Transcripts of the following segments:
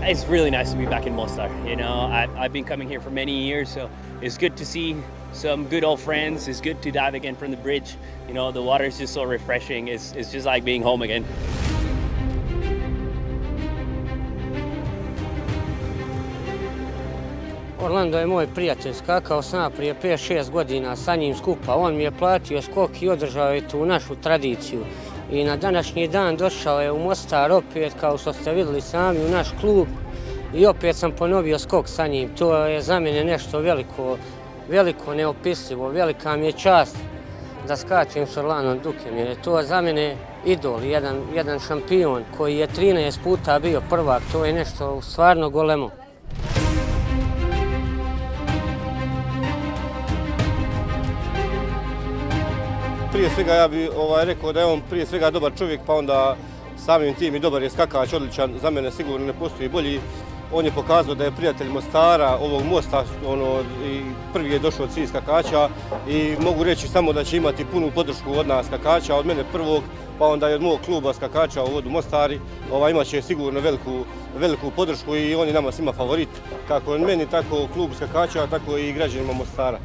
It's really nice to be back in Mostar. You know, I've been coming here for many years, so it's good to see some good old friends. It's good to dive again from the bridge. You know, the water is just so refreshing. It's just like being home again. Orlando je moj prijatelj, skakao sam ja prije 5-6 godina sa njim skupa. On mi je platio skok i održao je tu našu tradiciju. I na današnji dan došao je u Mostar opet, kao što ste vidjeli sami, u naš klub. I opet sam ponovio skok sa njim. To je za mene nešto veliko, neopisljivo. Velika mi je čast da skačem s Orlandom Dukem, jer je to za mene idol, jedan šampion koji je 13 puta bio prvak. To je nešto stvarno golemo. Prije svega ja bih rekao da je on prije svega dobar čovjek, pa onda samim tim i dobar je skakač, odličan. Za mene sigurno ne postoji bolji. On je pokazao da je prijatelj Mostara, ovog mosta, i prvi je došao od svih skakača i mogu reći samo da će imati punu podršku od nas skakača, od mene prvog, pa onda i od mog kluba skakača u vodu Mostari. Imat će sigurno veliku podršku i on je nama svima favorit, kako meni, tako klub skakača, tako i građanima Mostara.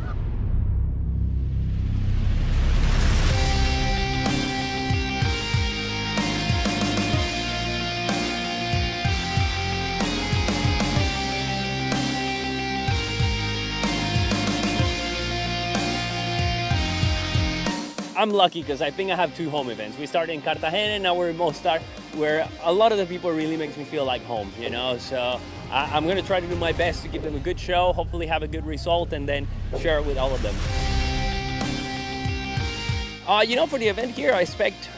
I'm lucky because I think I have 2 home events. We started in Cartagena, now we're in Mostar, where a lot of the people really makes me feel like home, you know? So I'm going to try to do my best to give them a good show, hopefully have a good result, and then share it with all of them. You know, for the event here, I expect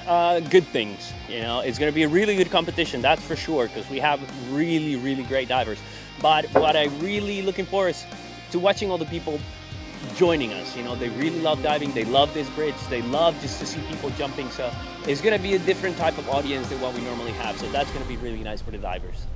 good things. You know, it's going to be a really good competition, that's for sure, because we have really, really great divers. But what I'm really looking for is to watching all the people joining us. You know, they really love diving, they love this bridge, they love just to see people jumping. So it's going to be a different type of audience than what we normally have. So that's going to be really nice for the divers.